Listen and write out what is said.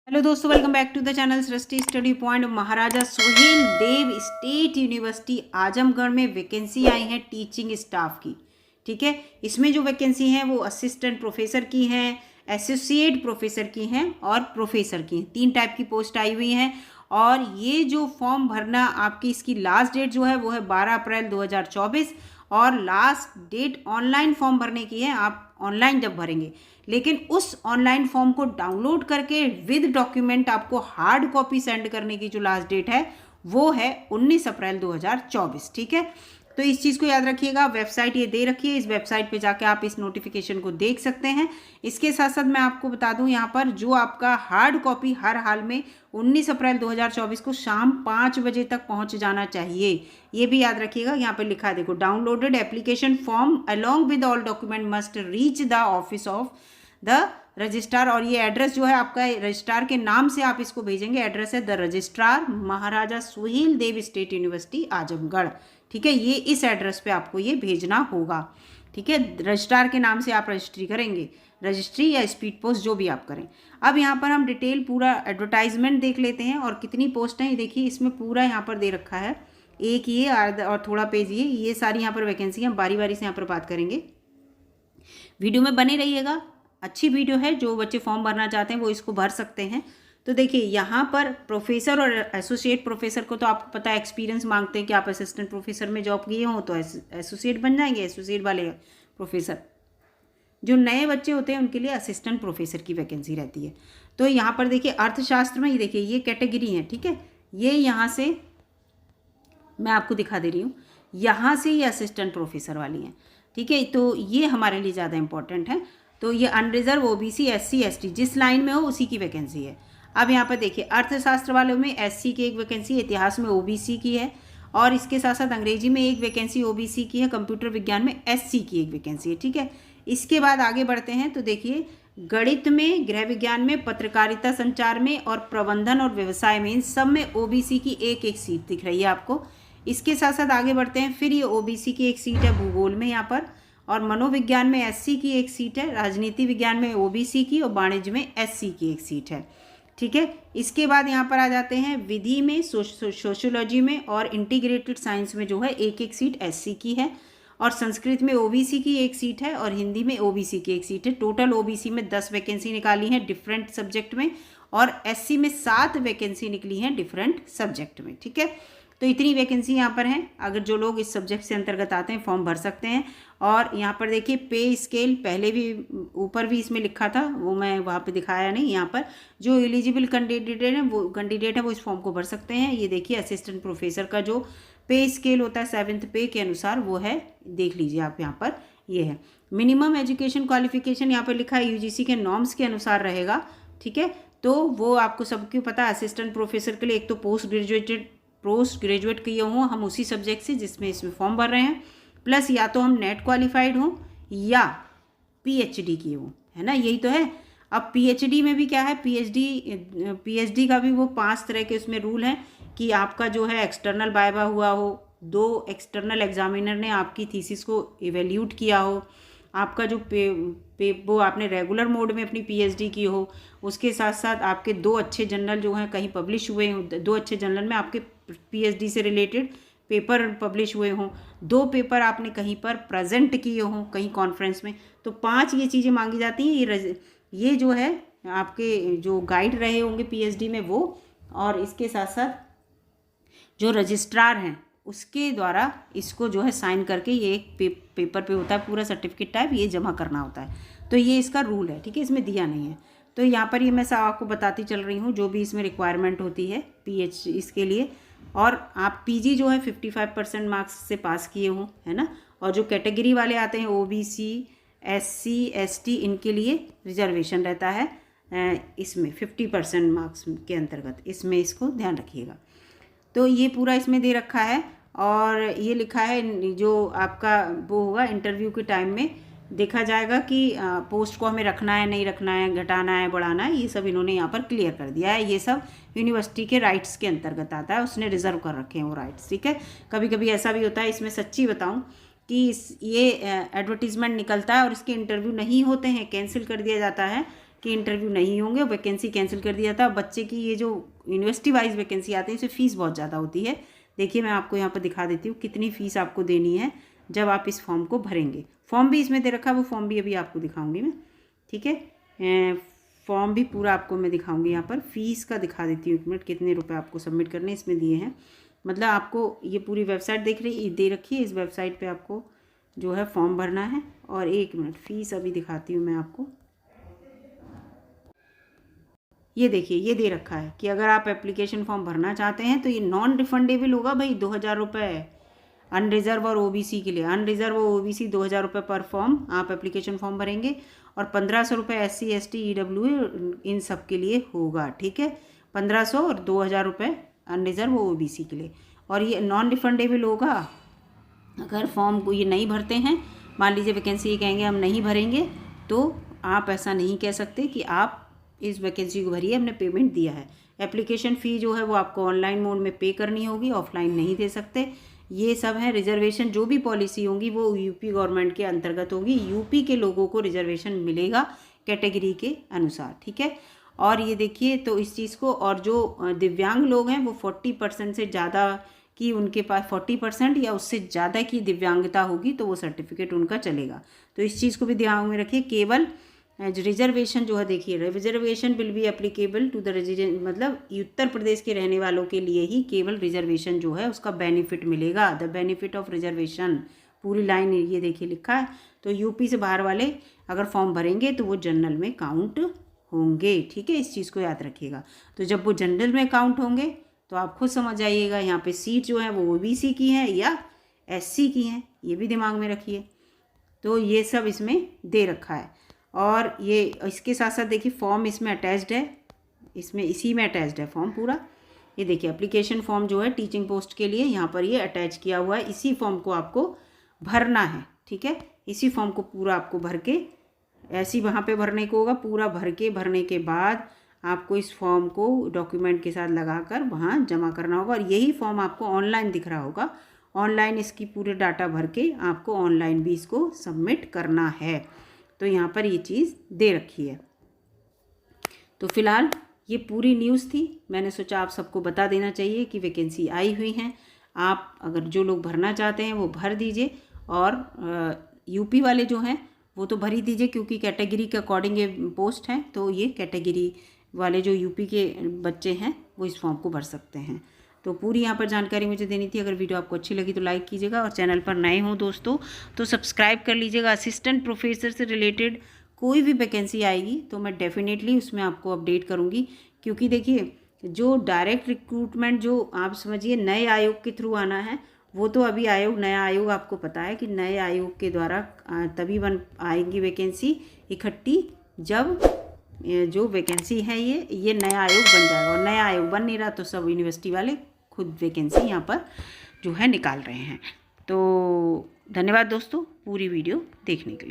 Hello दोस्तों, welcome back to the channel Srishti study point. Maharaja Suhel Dev state university Azamgarh में vacancy आई है teaching staff की। ठीक है, इसमें जो वैकेंसी हैं वो असिस्टेंट प्रोफेसर की हैं, एसोसिएट प्रोफेसर की हैं और प्रोफेसर की हैं। 3 टाइप की पोस्ट आई हुई हैं। और ये जो फॉर्म भरना आपकी इसकी लास्ट डेट जो है वो है 12 अप्रैल 2024 और लास्ट डेट ऑनलाइन फॉर्म भरने की है। आप ऑनलाइन जब भरेंगे, लेकिन उस ऑनलाइन फॉर्म को डाउनलोड करके विद डॉक्यूमेंट आपको हार्ड कॉपी सेंड करने की जो लास्ट डेट है वो है 19 अप्रैल 2024। ठीक है, तो इस चीज़ को याद रखिएगा। वेबसाइट ये दे रखी है, इस वेबसाइट पे जाके आप इस नोटिफिकेशन को देख सकते हैं। इसके साथ साथ मैं आपको बता दूं, यहाँ पर जो आपका हार्ड कॉपी हर हाल में 19 अप्रैल 2024 को शाम 5 बजे तक पहुंच जाना चाहिए। ये भी याद रखिएगा। यहाँ पर लिखा है, देखो, downloaded application form along with all document must reach the office of the registrar. और ये एड्रेस जो है आपका रजिस्ट्रार के नाम से आप इसको भेजेंगे। एड्रेस है the registrar, Maharaja Suhel Dev state university Azamgarh. ठीक है, ये इस एड्रेस पे आपको ये भेजना होगा। ठीक है, रजिस्ट्रार के नाम से आप रजिस्ट्री करेंगे, रजिस्ट्री या स्पीड पोस्ट जो भी आप करें। अब यहाँ पर हम डिटेल पूरा एडवर्टाइजमेंट देख लेते हैं और कितनी पोस्ट हैं। देखिए, इसमें पूरा यहाँ पर दे रखा है, एक ये और थोड़ा पेज ये सारी यहाँ पर वैकेंसी हम बारी बारी से यहाँ पर बात करेंगे। वीडियो में बने रहिएगा, अच्छी वीडियो है। जो बच्चे फॉर्म भरना चाहते हैं वो इसको भर सकते हैं। तो देखिए, यहाँ पर प्रोफेसर और एसोसिएट प्रोफेसर को तो आपको पता है एक्सपीरियंस मांगते हैं कि आप असिस्टेंट प्रोफेसर में जॉब किए हों तो एसोसिएट बन जाएंगे। एसोसिएट वाले प्रोफेसर जो नए बच्चे होते हैं उनके लिए असिस्टेंट प्रोफेसर की वैकेंसी रहती है। तो यहाँ पर देखिए, अर्थशास्त्र में ये देखिए ये कैटेगरी है। ठीक है, ये यहाँ से मैं आपको दिखा दे रही हूँ, यहाँ से ये असिस्टेंट प्रोफेसर वाली हैं। ठीक है, तो ये हमारे लिए ज़्यादा इंपॉर्टेंट है। तो ये अनरिजर्व, ओबीसी, एससी, एसटी जिस लाइन में हो उसी की वैकेंसी है। अब यहाँ पर देखिए, अर्थशास्त्र वालों में एससी की एक वैकेंसी, इतिहास में ओबीसी की है और इसके साथ साथ अंग्रेजी में एक वैकेंसी ओबीसी की है, कंप्यूटर विज्ञान में एससी की एक वैकेंसी है। ठीक है, इसके बाद आगे बढ़ते हैं तो देखिए, गणित में, गृह विज्ञान में, पत्रकारिता संचार में और प्रबंधन और व्यवसाय में, इन सब में ओबीसी की एक एक सीट दिख रही है आपको। इसके साथ साथ आगे बढ़ते हैं, फिर ये ओबीसी की एक सीट है भूगोल में यहाँ पर, और मनोविज्ञान में एससी की एक सीट है, राजनीति विज्ञान में ओबीसी की और वाणिज्य में एससी की एक सीट है। ठीक है, इसके बाद यहाँ पर आ जाते हैं, विधि में, सोशियोलॉजी में और इंटीग्रेटेड साइंस में जो है एक एक सीट एससी की है, और संस्कृत में ओबीसी की एक सीट है और हिंदी में ओबीसी की एक सीट है। टोटल ओबीसी में 10 वैकेंसी निकाली हैं डिफरेंट सब्जेक्ट में और एससी में 7 वैकेंसी निकली हैं डिफरेंट सब्जेक्ट में। ठीक है, तो इतनी वैकेंसी यहाँ पर हैं। अगर जो लोग इस सब्जेक्ट से अंतर्गत आते हैं फॉर्म भर सकते हैं। और यहाँ पर देखिए, पे स्केल पहले भी ऊपर भी इसमें लिखा था, वो मैं वहाँ पे दिखाया नहीं। यहाँ पर जो एलिजिबल कैंडिडेट है वो इस फॉर्म को भर सकते हैं। ये देखिए, असिस्टेंट प्रोफेसर का जो पे स्केल होता है 7th पे के अनुसार वो है, देख लीजिए आप यहाँ पर, ये है। मिनिमम एजुकेशन क्वालिफिकेशन यहाँ पर लिखा है यूजीसी के नॉर्म्स के अनुसार रहेगा। ठीक है, तो वो आपको सबको पता है। असिस्टेंट प्रोफेसर के लिए एक तो पोस्ट ग्रेजुएट किए हों हम उसी सब्जेक्ट से जिसमें इसमें फॉर्म भर रहे हैं, प्लस या तो हम नेट क्वालिफाइड हों या पीएचडी किए हों, है ना, यही तो है। अब पीएचडी में भी क्या है, पीएचडी का भी वो 5 तरह के उसमें रूल हैं कि आपका जो है एक्सटर्नल वाइवा हुआ हो, 2 एक्सटर्नल एग्जामिनर ने आपकी थीसिस को इवेल्यूट किया हो, आपका जो वो आपने रेगुलर मोड में अपनी पीएचडी की हो, उसके साथ साथ आपके 2 अच्छे जर्नल जो हैं कहीं पब्लिश हुए हों, 2 अच्छे जर्नल में आपके पीएचडी से रिलेटेड पेपर पब्लिश हुए हों, 2 पेपर आपने कहीं पर प्रेजेंट किए हों कहीं कॉन्फ्रेंस में। तो 5 ये चीज़ें मांगी जाती हैं। ये जो है आपके जो गाइड रहे होंगे पीएचडी में वो, और इसके साथ साथ जो रजिस्ट्रार हैं उसके द्वारा इसको जो है साइन करके ये एक पेपर पे होता है पूरा सर्टिफिकेट टाइप, ये जमा करना होता है। तो ये इसका रूल है। ठीक है, इसमें दिया नहीं है। तो यहाँ पर ये मैं सब आपको बताती चल रही हूँ जो भी इसमें रिक्वायरमेंट होती है पीएच इसके लिए। और आप पीजी जो है 55% मार्क्स से पास किए हों, है ना। और जो कैटेगरी वाले आते हैं ओबीसी, एससी, एसटी, इनके लिए रिजर्वेशन रहता है इसमें 50% मार्क्स के अंतर्गत, इसमें इसको ध्यान रखिएगा। तो ये पूरा इसमें दे रखा है और ये लिखा है जो आपका वो होगा इंटरव्यू के टाइम में देखा जाएगा कि पोस्ट को हमें रखना है, नहीं रखना है, घटाना है, बढ़ाना है, ये सब इन्होंने यहाँ पर क्लियर कर दिया है। ये सब यूनिवर्सिटी के राइट्स के अंतर्गत आता है, उसने रिजर्व कर रखे हैं वो राइट्स। ठीक है, कभी कभी ऐसा भी होता है, इसमें सच्ची बताऊँ कि ये एडवर्टीज़मेंट निकलता है और इसके इंटरव्यू नहीं होते हैं, कैंसिल कर दिया जाता है कि इंटरव्यू नहीं होंगे, वैकेंसी कैंसिल कर दिया था। बच्चे की ये जो यूनिवर्सिटी वाइज वैकेंसी आती है इसमें फ़ीस बहुत ज़्यादा होती है। देखिए मैं आपको यहाँ पर दिखा देती हूँ कितनी फ़ीस आपको देनी है जब आप इस फॉर्म को भरेंगे। फॉर्म भी इसमें दे रखा है, वो फॉर्म भी अभी आपको दिखाऊंगी मैं, ठीक है। फॉर्म भी पूरा आपको मैं दिखाऊंगी। यहाँ पर फ़ीस का दिखा देती हूँ, 1 मिनट, कितने रुपए आपको सबमिट करने इसमें दिए हैं। मतलब आपको ये पूरी वेबसाइट दे रखी है, इस वेबसाइट पे आपको जो है फॉर्म भरना है। और 1 मिनट, फ़ीस अभी दिखाती हूँ मैं आपको। ये देखिए ये दे रखा है कि अगर आप एप्लीकेशन फॉर्म भरना चाहते हैं तो ये नॉन रिफंडेबल होगा भाई, 2000 रुपये अनरिजर्व और ओबीसी के लिए। अनरिजर्व और ओबीसी 2000 रुपये पर फॉर्म आप एप्लीकेशन फॉर्म भरेंगे, और 1500 रुपये SC ST EWE इन सब के लिए होगा, ठीक है। 1500 और 2000 रुपये अनरिजर्व और ओबीसी के लिए। और ये नॉन रिफंडेबल होगा अगर फॉर्म को ये नहीं भरते हैं। मान लीजिए वैकेंसी ये कहेंगे हम नहीं भरेंगे, तो आप ऐसा नहीं कह सकते कि आप इस वैकेंसी को भरिए, हमने पेमेंट दिया है। एप्लीकेशन फ़ी जो है वो आपको ऑनलाइन मोड में पे करनी होगी, ऑफलाइन नहीं दे सकते। ये सब है। रिजर्वेशन जो भी पॉलिसी होंगी वो यूपी गवर्नमेंट के अंतर्गत होगी। यूपी के लोगों को रिजर्वेशन मिलेगा कैटेगरी के अनुसार, ठीक है। और ये देखिए तो इस चीज़ को, और जो दिव्यांग लोग हैं वो 40% से ज़्यादा की उनके पास 40% या उससे ज़्यादा की दिव्यांगता होगी तो वो सर्टिफिकेट उनका चलेगा। तो इस चीज़ को भी ध्यान में रखिए। केवल रिजर्वेशन जो है, देखिए reservation will be applicable to the resident, मतलब उत्तर प्रदेश के रहने वालों के लिए ही केवल रिजर्वेशन जो है उसका बेनिफिट मिलेगा। द बेनिफिट ऑफ रिजर्वेशन, पूरी लाइन ये देखिए लिखा है। तो यूपी से बाहर वाले अगर फॉर्म भरेंगे तो वो जनरल में काउंट होंगे, ठीक है। इस चीज़ को याद रखिएगा। तो जब वो जनरल में काउंट होंगे तो आप खुद समझ आइएगा यहाँ पे सीट जो है वो ओबीसी की है या SC की हैं, ये भी दिमाग में रखिए। तो ये सब इसमें दे रखा है। और ये इसके साथ साथ देखिए फॉर्म इसमें अटैच्ड है, इसमें इसी में अटैच्ड है फॉर्म पूरा। ये देखिए एप्लीकेशन फॉर्म जो है टीचिंग पोस्ट के लिए यहाँ पर ये अटैच किया हुआ है। इसी फॉर्म को आपको भरना है, ठीक है। इसी फॉर्म को पूरा आपको भर के ऐसे ही वहाँ पे भरने को होगा। पूरा भरने के बाद आपको इस फॉर्म को डॉक्यूमेंट के साथ लगाकर वहाँ जमा करना होगा। और यही फॉर्म आपको ऑनलाइन दिख रहा होगा। ऑनलाइन इसकी पूरे डाटा भर के आपको ऑनलाइन भी इसको सबमिट करना है। तो यहाँ पर ये चीज़ दे रखी है। तो फिलहाल ये पूरी न्यूज़ थी, मैंने सोचा आप सबको बता देना चाहिए कि वैकेंसी आई हुई हैं। आप अगर जो लोग भरना चाहते हैं वो भर दीजिए, और यूपी वाले जो हैं वो तो भर ही दीजिए क्योंकि कैटेगरी के अकॉर्डिंग ये पोस्ट हैं। तो ये कैटेगरी वाले जो यूपी के बच्चे हैं वो इस फॉर्म को भर सकते हैं। तो पूरी यहाँ पर जानकारी मुझे देनी थी। अगर वीडियो आपको अच्छी लगी तो लाइक कीजिएगा, और चैनल पर नए हो दोस्तों तो सब्सक्राइब कर लीजिएगा। असिस्टेंट प्रोफेसर से रिलेटेड कोई भी वैकेंसी आएगी तो मैं डेफिनेटली उसमें आपको अपडेट करूँगी। क्योंकि देखिए जो डायरेक्ट रिक्रूटमेंट जो आप समझिए नए आयोग के थ्रू आना है, वो तो अभी नया आयोग आपको पता है कि नए आयोग के द्वारा तभी आएगी वैकेंसी इकट्ठी जब जो वैकेंसी है ये नया आयोग बन जाएगा। और नया आयोग बन नहीं रहा तो सब यूनिवर्सिटी वाले खुद वैकेंसी यहाँ पर जो है निकाल रहे हैं। तो धन्यवाद दोस्तों पूरी वीडियो देखने के लिए।